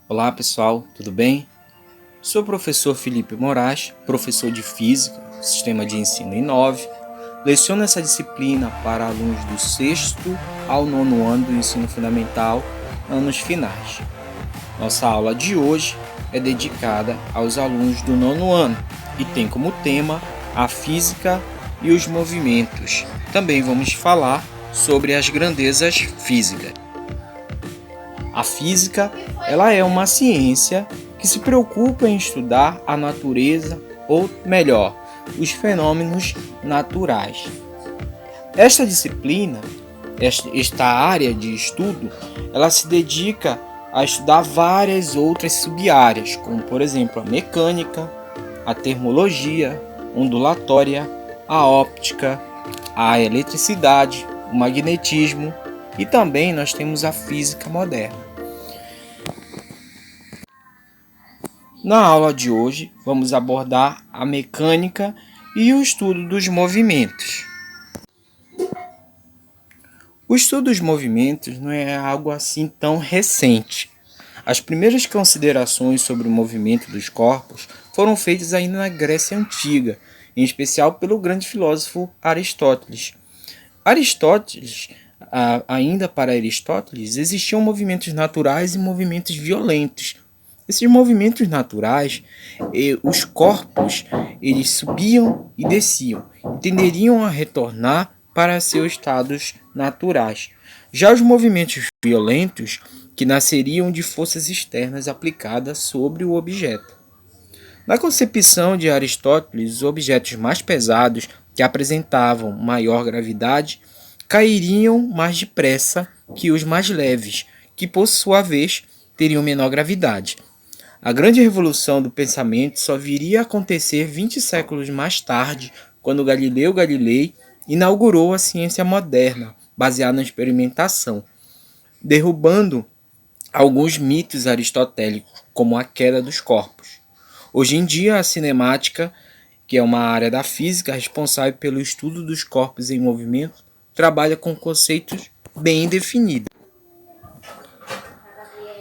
Olá pessoal, tudo bem? Sou o professor Felipe Moraes, professor de Física, Sistema de Ensino I9. Leciono essa disciplina para alunos do 6º ao 9º ano do ensino fundamental, anos finais. Nossa aula de hoje é dedicada aos alunos do 9º ano e tem como tema a física e os movimentos. Também vamos falar sobre as grandezas físicas. A física, ela é uma ciência que se preocupa em estudar a natureza, ou melhor, os fenômenos naturais. Esta disciplina, esta área de estudo, ela se dedica a estudar várias outras sub-áreas, como por exemplo a mecânica, a termologia ondulatória, a óptica, a eletricidade, o magnetismo e também nós temos a física moderna. Na aula de hoje, vamos abordar a mecânica e o estudo dos movimentos. O estudo dos movimentos não é algo assim tão recente. As primeiras considerações sobre o movimento dos corpos foram feitas ainda na Grécia Antiga, em especial pelo grande filósofo Aristóteles. Ainda para Aristóteles, existiam movimentos naturais e movimentos violentos. Esses movimentos naturais, os corpos, eles subiam e desciam, e tenderiam a retornar para seus estados naturais. Já os movimentos violentos, que nasceriam de forças externas aplicadas sobre o objeto. Na concepção de Aristóteles, os objetos mais pesados, que apresentavam maior gravidade, cairiam mais depressa que os mais leves, que por sua vez teriam menor gravidade. A grande revolução do pensamento só viria a acontecer 20 séculos mais tarde, quando Galileu Galilei inaugurou a ciência moderna, baseada na experimentação, derrubando alguns mitos aristotélicos, como a queda dos corpos. Hoje em dia, a cinemática, que é uma área da física responsável pelo estudo dos corpos em movimento, trabalha com conceitos bem definidos.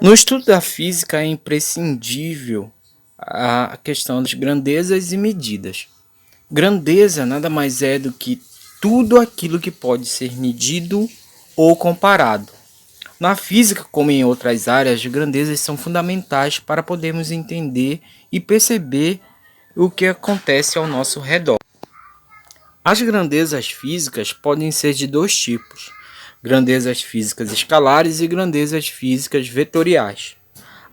No estudo da física é imprescindível a questão das grandezas e medidas. Grandeza nada mais é do que tudo aquilo que pode ser medido ou comparado. Na física, como em outras áreas, as grandezas são fundamentais para podermos entender e perceber o que acontece ao nosso redor. As grandezas físicas podem ser de dois tipos: grandezas físicas escalares e grandezas físicas vetoriais.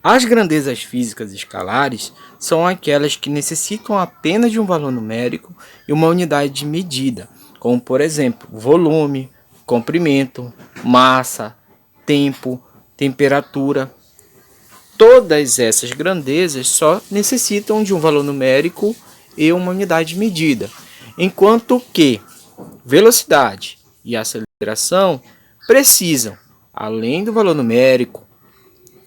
As grandezas físicas escalares são aquelas que necessitam apenas de um valor numérico e uma unidade de medida, como por exemplo, volume, comprimento, massa, tempo, temperatura. Todas essas grandezas só necessitam de um valor numérico e uma unidade de medida, enquanto que velocidade e aceleração precisam, além do valor numérico,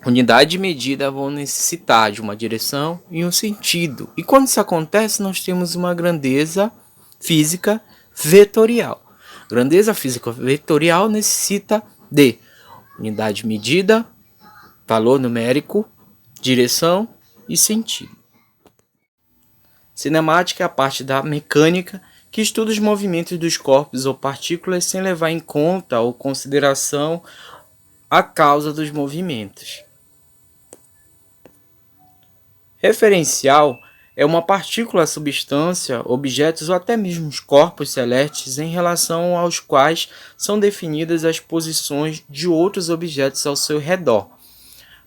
unidade de medida, vão necessitar de uma direção e um sentido. E quando isso acontece, nós temos uma grandeza física vetorial. Grandeza física vetorial necessita de unidade de medida, valor numérico, direção e sentido. Cinemática é a parte da mecânica que estuda os movimentos dos corpos ou partículas sem levar em conta ou consideração a causa dos movimentos. Referencial é uma partícula, substância, objetos ou até mesmo os corpos celestes em relação aos quais são definidas as posições de outros objetos ao seu redor.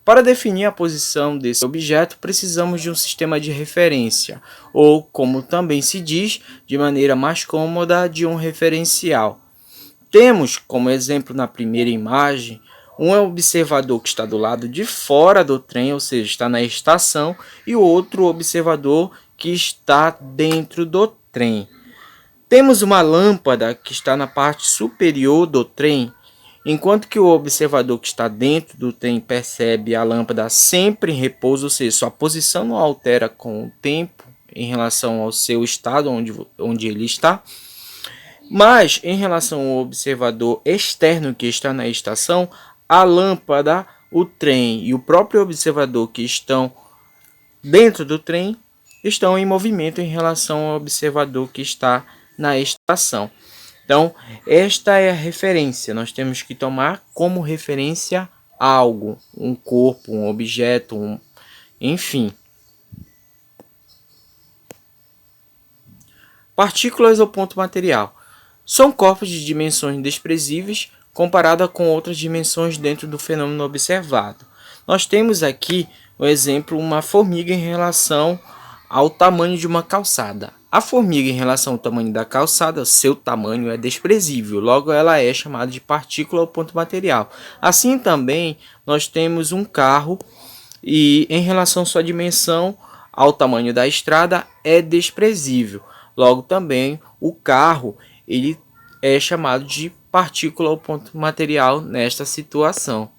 Para definir a posição desse objeto, precisamos de um sistema de referência, ou, como também se diz, de maneira mais cômoda, de um referencial. Temos, como exemplo na primeira imagem, um observador que está do lado de fora do trem, ou seja, está na estação, e o outro observador que está dentro do trem. Temos uma lâmpada que está na parte superior do trem, enquanto que o observador que está dentro do trem percebe a lâmpada sempre em repouso, ou seja, sua posição não altera com o tempo em relação ao seu estado onde ele está. Mas, em relação ao observador externo que está na estação, a lâmpada o trem e o próprio observador que estão dentro do trem estão em movimento em relação ao observador que está na estação. Então, esta é a referência. Nós temos que tomar como referência algo, um corpo, um objeto, enfim. Partículas ou ponto material. São corpos de dimensões desprezíveis comparada com outras dimensões dentro do fenômeno observado. Nós temos aqui, um exemplo, uma formiga em relação ao tamanho de uma calçada. A formiga em relação ao tamanho da calçada, seu tamanho é desprezível, logo ela é chamada de partícula ou ponto material. Assim também nós temos um carro e em relação à sua dimensão ao tamanho da estrada é desprezível. Logo também o carro ele é chamado de partícula ou ponto material nesta situação.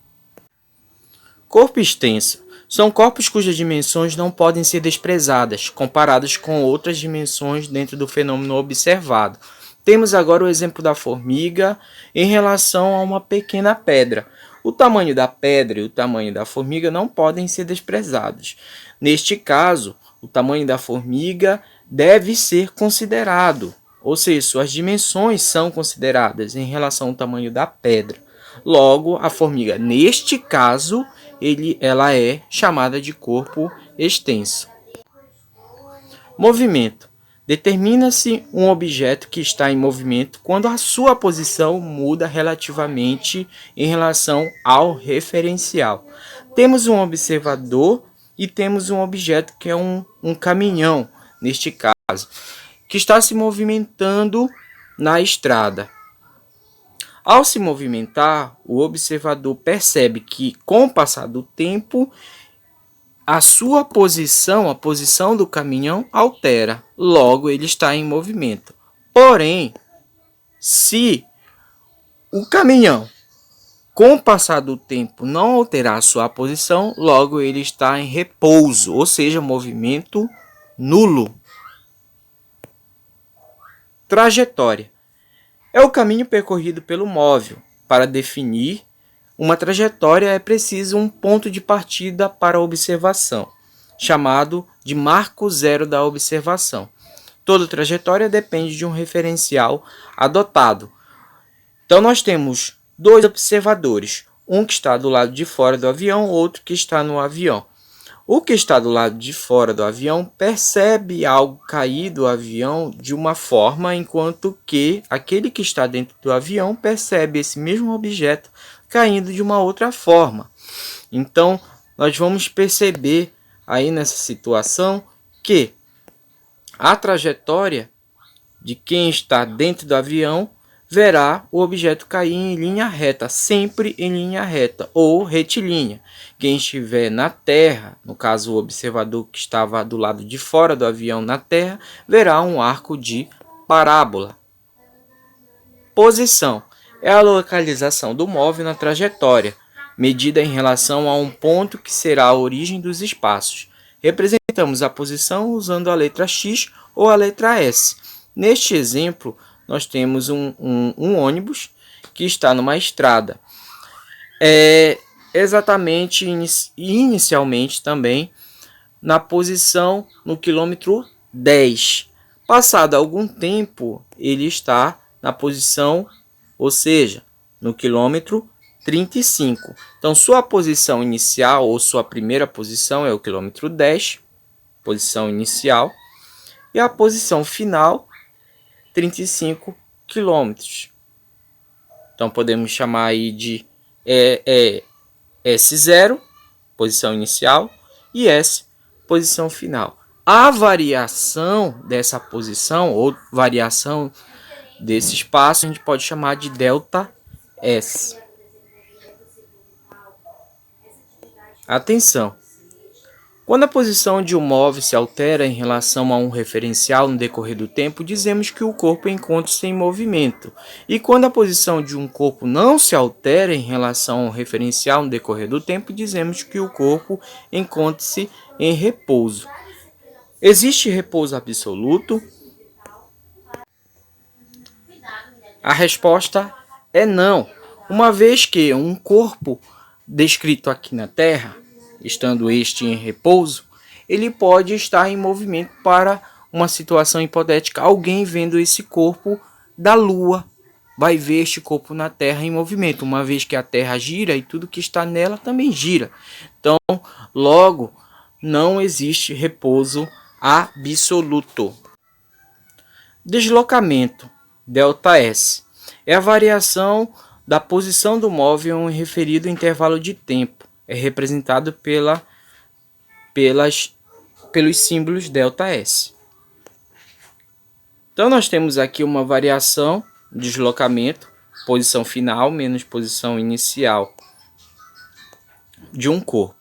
Corpo extenso. São corpos cujas dimensões não podem ser desprezadas, comparadas com outras dimensões dentro do fenômeno observado. Temos agora o exemplo da formiga em relação a uma pequena pedra. O tamanho da pedra e o tamanho da formiga não podem ser desprezados. Neste caso, o tamanho da formiga deve ser considerado, ou seja, suas dimensões são consideradas em relação ao tamanho da pedra. Logo, a formiga, neste caso, ela é chamada de corpo extenso. Movimento. Determina-se um objeto que está em movimento quando a sua posição muda relativamente em relação ao referencial. Temos um observador e temos um objeto que é um caminhão, neste caso, que está se movimentando na estrada. Ao se movimentar, o observador percebe que, com o passar do tempo, a sua posição, a posição do caminhão, altera. Logo, ele está em movimento. Porém, se o caminhão, com o passar do tempo, não alterar a sua posição, logo ele está em repouso, ou seja, movimento nulo. Trajetória. É o caminho percorrido pelo móvel. Para definir uma trajetória é preciso um ponto de partida para a observação, chamado de marco zero da observação. Toda trajetória depende de um referencial adotado. Então nós temos dois observadores, um que está do lado de fora do avião, outro que está no avião. O que está do lado de fora do avião percebe algo cair do avião de uma forma, enquanto que aquele que está dentro do avião percebe esse mesmo objeto caindo de uma outra forma. Então, nós vamos perceber aí nessa situação que a trajetória de quem está dentro do avião verá o objeto cair em linha reta, sempre em linha reta ou retilínea. Quem estiver na terra, no caso o observador que estava do lado de fora do avião na terra, verá um arco de parábola. Posição é a localização do móvel na trajetória, medida em relação a um ponto que será a origem dos espaços. Representamos a posição usando a letra X ou a letra S. Neste exemplo, nós temos um ônibus que está numa estrada. Exatamente, inicialmente também, na posição no quilômetro 10. Passado algum tempo, ele está na posição, ou seja, no quilômetro 35. Então, sua posição inicial ou sua primeira posição é o quilômetro 10, posição inicial, e a posição final, 35 quilômetros. Então, podemos chamar aí de S0, posição inicial, e S, posição final. A variação dessa posição, ou variação desse espaço, a gente pode chamar de delta S. Atenção! Quando a posição de um móvel se altera em relação a um referencial no decorrer do tempo, dizemos que o corpo encontra-se em movimento. E quando a posição de um corpo não se altera em relação a um referencial no decorrer do tempo, dizemos que o corpo encontra-se em repouso. Existe repouso absoluto? A resposta é não, uma vez que um corpo descrito aqui na Terra, estando este em repouso, ele pode estar em movimento para uma situação hipotética. Alguém vendo esse corpo da Lua vai ver este corpo na Terra em movimento, uma vez que a Terra gira e tudo que está nela também gira. Então, logo, não existe repouso absoluto. Deslocamento, ΔS, é a variação da posição do móvel em referido intervalo de tempo. É representado pelos símbolos ΔS. Então, nós temos aqui uma variação, deslocamento, posição final menos posição inicial de um corpo.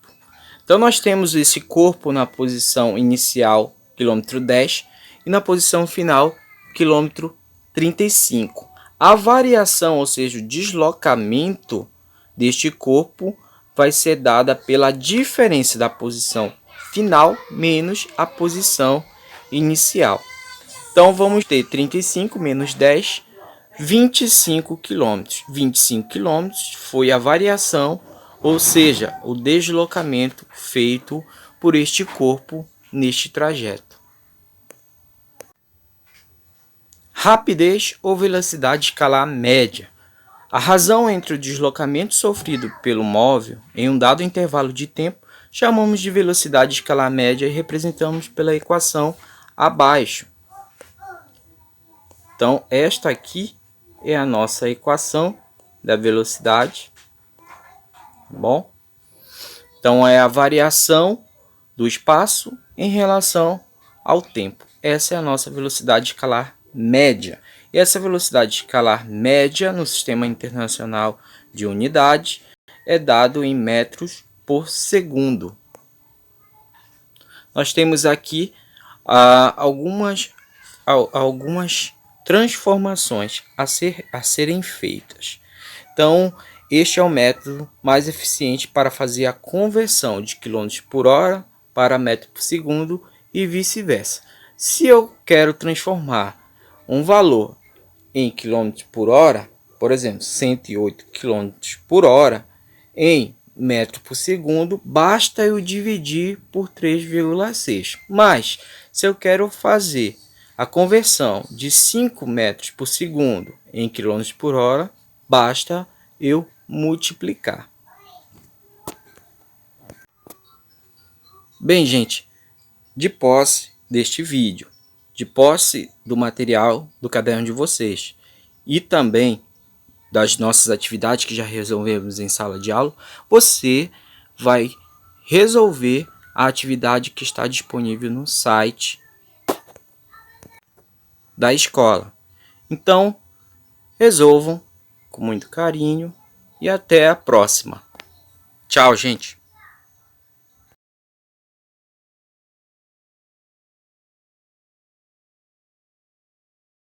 Então, nós temos esse corpo na posição inicial, quilômetro 10, e na posição final, quilômetro 35. A variação, ou seja, o deslocamento deste corpo vai ser dada pela diferença da posição final menos a posição inicial. Então, vamos ter 35 menos 10, 25 km. 25 km foi a variação, ou seja, o deslocamento feito por este corpo neste trajeto. Rapidez ou velocidade escalar média. A razão entre o deslocamento sofrido pelo móvel em um dado intervalo de tempo chamamos de velocidade escalar média e representamos pela equação abaixo. Então, esta aqui é a nossa equação da velocidade. Bom? Então, é a variação do espaço em relação ao tempo. Essa é a nossa velocidade escalar média. E essa velocidade escalar média no Sistema Internacional de Unidade é dado em metros por segundo. Nós temos aqui algumas transformações a serem feitas. Então, este é o método mais eficiente para fazer a conversão de km por hora para metro por segundo e vice-versa. Se eu quero transformar um valor em km por hora, por exemplo, 108 km por hora, em metro por segundo, basta eu dividir por 3,6. Mas, se eu quero fazer a conversão de 5 metros por segundo em km por hora, basta eu multiplicar. Bem, gente, de posse deste vídeo, de posse do material do caderno de vocês e também das nossas atividades que já resolvemos em sala de aula, você vai resolver a atividade que está disponível no site da escola. Então, resolvam com muito carinho e até a próxima. Tchau, gente!